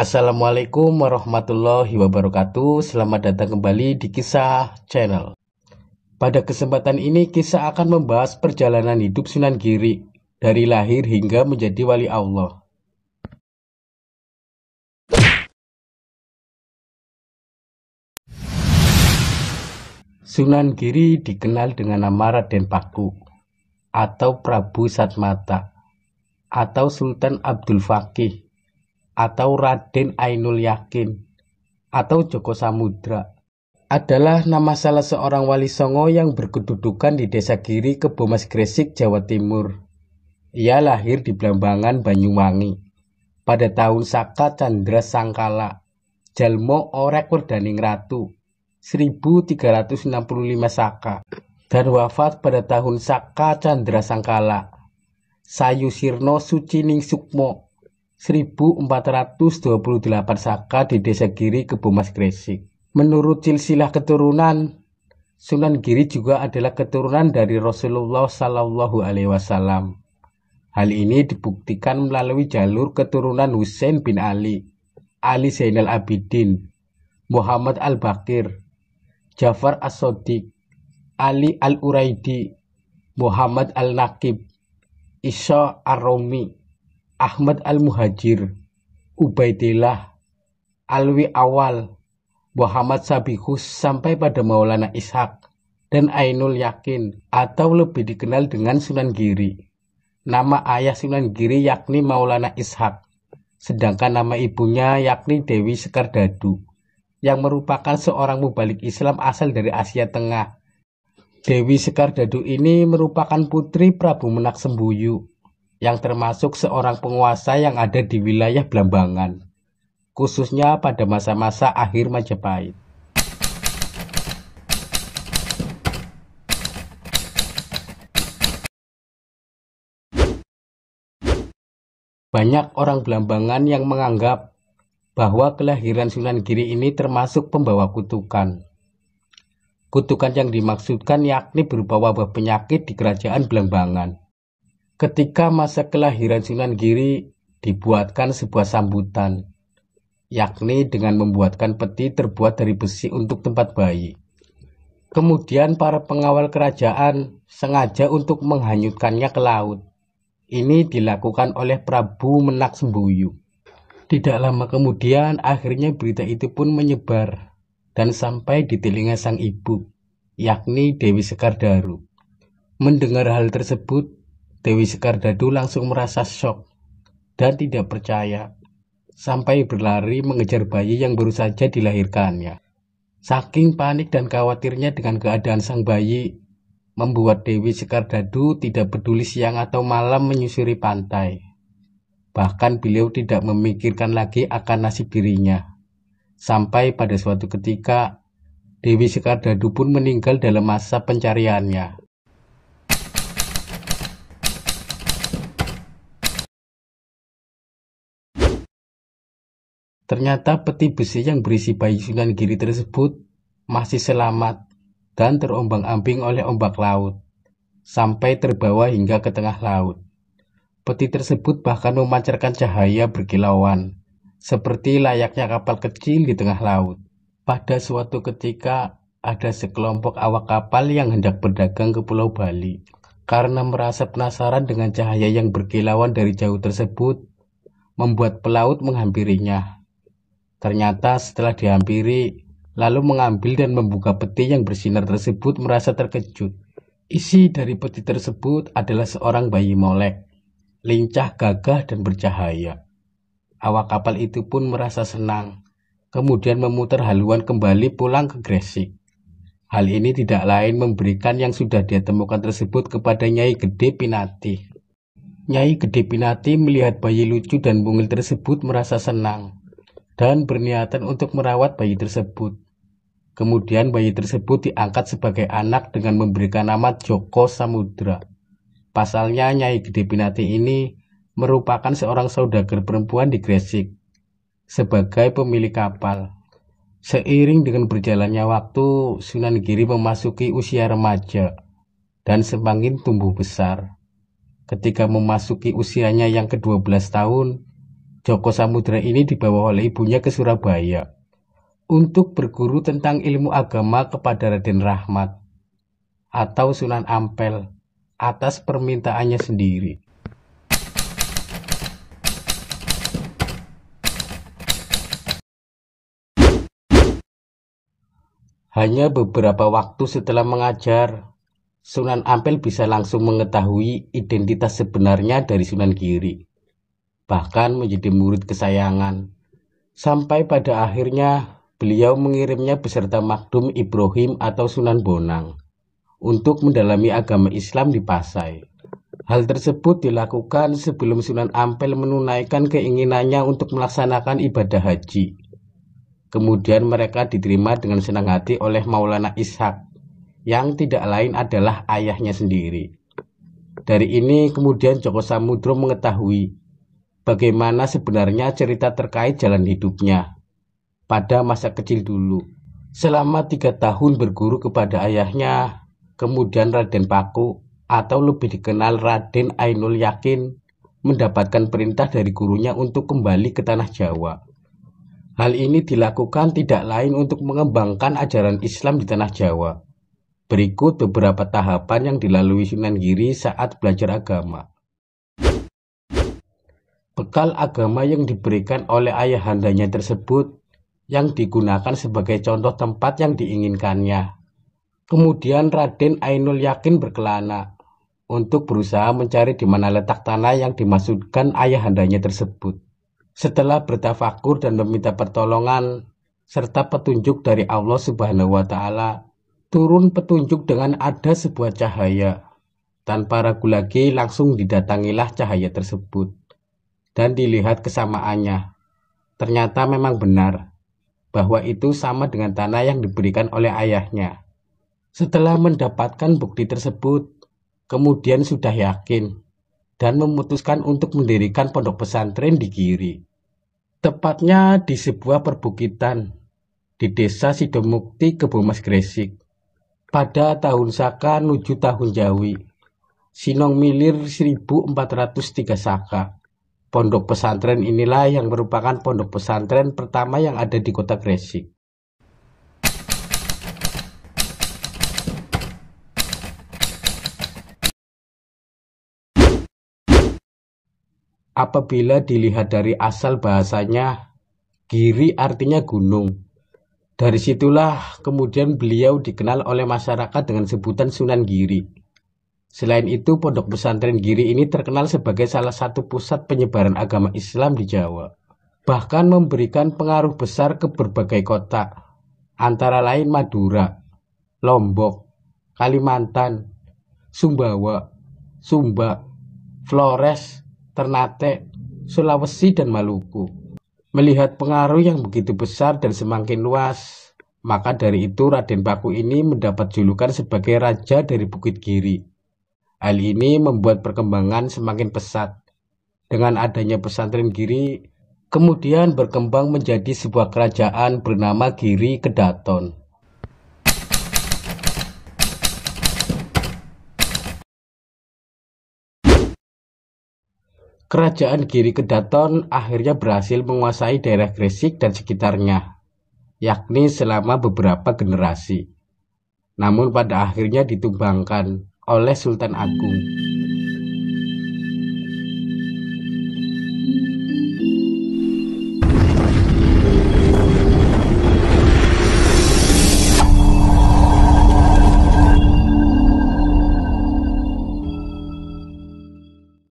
Assalamualaikum warahmatullahi wabarakatuh. Selamat datang kembali di Kisah Channel. Pada kesempatan ini kisah akan membahas perjalanan hidup Sunan Giri dari lahir hingga menjadi wali Allah. Sunan Giri dikenal dengan nama Raden Paku atau Prabu Satmata atau Sultan Abdul Fakih atau Raden Ainul Yakin atau Joko Samudra adalah nama salah seorang wali songo yang berkedudukan di Desa Giri, Kebomas Gresik, Jawa Timur. Ia lahir di Blambangan, Banyuwangi pada tahun Saka Candra Sangkala, Jalmo Orek Werdaning Ratu 1365 Saka, dan wafat pada tahun Saka Candra Sangkala, Sayu Sirno Sucining Sukmo 1428 Saka di Desa Giri, Kebomas Gresik. Menurut silsilah keturunan, Sunan Giri juga adalah keturunan dari Rasulullah Shallallahu Alaihi Wasallam. Hal ini dibuktikan melalui jalur keturunan Husain bin Ali, Ali Zainal Abidin, Muhammad Al-Bakir, Jafar As-Sodiq, Ali Al-Uraidi, Muhammad Al-Naqib, Isha Ar-Romi, Ahmad Al-Muhajir, Ubaidillah, Alwi Awal, Muhammad Sabihus sampai pada Maulana Ishaq dan Ainul Yakin atau lebih dikenal dengan Sunan Giri. Nama ayah Sunan Giri yakni Maulana Ishaq, sedangkan nama ibunya yakni Dewi Sekardadu yang merupakan seorang mubalik Islam asal dari Asia Tengah. Dewi Sekardadu ini merupakan putri Prabu Menak Sembuyu yang termasuk seorang penguasa yang ada di wilayah Blambangan, khususnya pada masa-masa akhir Majapahit. Banyak orang Blambangan yang menganggap bahwa kelahiran Sunan Giri ini termasuk pembawa kutukan. Kutukan yang dimaksudkan yakni berupa wabah penyakit di kerajaan Blambangan. Ketika masa kelahiran Sunan Giri dibuatkan sebuah sambutan, yakni dengan membuatkan peti terbuat dari besi untuk tempat bayi. Kemudian para pengawal kerajaan sengaja untuk menghanyutkannya ke laut. Ini dilakukan oleh Prabu Menak Sembuyu. Tidak lama kemudian akhirnya berita itu pun menyebar dan sampai di telinga sang ibu, yakni Dewi Sekardaru. Mendengar hal tersebut, Dewi Sekardadu langsung merasa syok dan tidak percaya, sampai berlari mengejar bayi yang baru saja dilahirkannya. Saking panik dan khawatirnya dengan keadaan sang bayi, membuat Dewi Sekardadu tidak peduli siang atau malam menyusuri pantai. Bahkan beliau tidak memikirkan lagi akan nasib dirinya. Sampai pada suatu ketika, Dewi Sekardadu pun meninggal dalam masa pencariannya. Ternyata peti besi yang berisi bayi Sunan Giri tersebut masih selamat dan terombang-ambing oleh ombak laut, sampai terbawa hingga ke tengah laut. Peti tersebut bahkan memancarkan cahaya berkilauan, seperti layaknya kapal kecil di tengah laut. Pada suatu ketika, ada sekelompok awak kapal yang hendak berdagang ke Pulau Bali. Karena merasa penasaran dengan cahaya yang berkilauan dari jauh tersebut, membuat pelaut menghampirinya. Ternyata setelah dihampiri, lalu mengambil dan membuka peti yang bersinar tersebut, merasa terkejut. Isi dari peti tersebut adalah seorang bayi molek, lincah, gagah, dan bercahaya. Awak kapal itu pun merasa senang, kemudian memutar haluan kembali pulang ke Gresik. Hal ini tidak lain memberikan yang sudah dia temukan tersebut kepada Nyai Gede Pinati. Nyai Gede Pinati melihat bayi lucu dan mungil tersebut merasa senang, dan berniatan untuk merawat bayi tersebut. Kemudian bayi tersebut diangkat sebagai anak dengan memberikan nama Joko Samudra. Pasalnya Nyai Gede Pinati ini merupakan seorang saudagar perempuan di Gresik sebagai pemilik kapal. Seiring dengan berjalannya waktu, Sunan Giri memasuki usia remaja dan semakin tumbuh besar. Ketika memasuki usianya yang ke-12 tahun, Joko Samudra ini dibawa oleh ibunya ke Surabaya untuk berguru tentang ilmu agama kepada Raden Rahmat atau Sunan Ampel atas permintaannya sendiri. Hanya beberapa waktu setelah mengajar, Sunan Ampel bisa langsung mengetahui identitas sebenarnya dari Sunan Giri, bahkan menjadi murid kesayangan. Sampai pada akhirnya beliau mengirimnya beserta Makdum Ibrahim atau Sunan Bonang untuk mendalami agama Islam di Pasai. Hal tersebut dilakukan sebelum Sunan Ampel menunaikan keinginannya untuk melaksanakan ibadah haji. Kemudian mereka diterima dengan senang hati oleh Maulana Ishak, yang tidak lain adalah ayahnya sendiri. Dari ini kemudian Joko Samudro mengetahui bagaimana sebenarnya cerita terkait jalan hidupnya pada masa kecil dulu. Selama 3 tahun berguru kepada ayahnya, kemudian Raden Paku atau lebih dikenal Raden Ainul Yakin mendapatkan perintah dari gurunya untuk kembali ke tanah Jawa. Hal ini dilakukan tidak lain untuk mengembangkan ajaran Islam di tanah Jawa. Berikut beberapa tahapan yang dilalui Sunan Giri saat belajar agama. Bekal agama yang diberikan oleh ayahandanya tersebut yang digunakan sebagai contoh tempat yang diinginkannya. Kemudian Raden Ainul Yakin berkelana untuk berusaha mencari di mana letak tanah yang dimaksudkan ayahandanya tersebut. Setelah bertafakur dan meminta pertolongan serta petunjuk dari Allah Subhanahu wa Ta'ala, turun petunjuk dengan ada sebuah cahaya. Tanpa ragu lagi langsung didatangilah cahaya tersebut dan dilihat kesamaannya. Ternyata memang benar bahwa itu sama dengan tanah yang diberikan oleh ayahnya. Setelah mendapatkan bukti tersebut, kemudian sudah yakin dan memutuskan untuk mendirikan pondok pesantren di Giri. Tepatnya di sebuah perbukitan di desa Sidomukti, Kebomas Gresik. Pada tahun Saka menuju tahun Jawi, Sinong Milir 1403 Saka. Pondok pesantren inilah yang merupakan pondok pesantren pertama yang ada di kota Gresik. Apabila dilihat dari asal bahasanya, Giri artinya gunung. Dari situlah kemudian beliau dikenal oleh masyarakat dengan sebutan Sunan Giri. Selain itu, pondok pesantren Giri ini terkenal sebagai salah satu pusat penyebaran agama Islam di Jawa. Bahkan memberikan pengaruh besar ke berbagai kota, antara lain Madura, Lombok, Kalimantan, Sumbawa, Sumba, Flores, Ternate, Sulawesi, dan Maluku. Melihat pengaruh yang begitu besar dan semakin luas, maka dari itu Raden Paku ini mendapat julukan sebagai Raja dari Bukit Giri. Hal ini membuat perkembangan semakin pesat. Dengan adanya pesantren Giri, kemudian berkembang menjadi sebuah kerajaan bernama Giri Kedaton. Kerajaan Giri Kedaton akhirnya berhasil menguasai daerah Gresik dan sekitarnya, yakni selama beberapa generasi. Namun pada akhirnya ditumbangkan oleh Sultan Agung.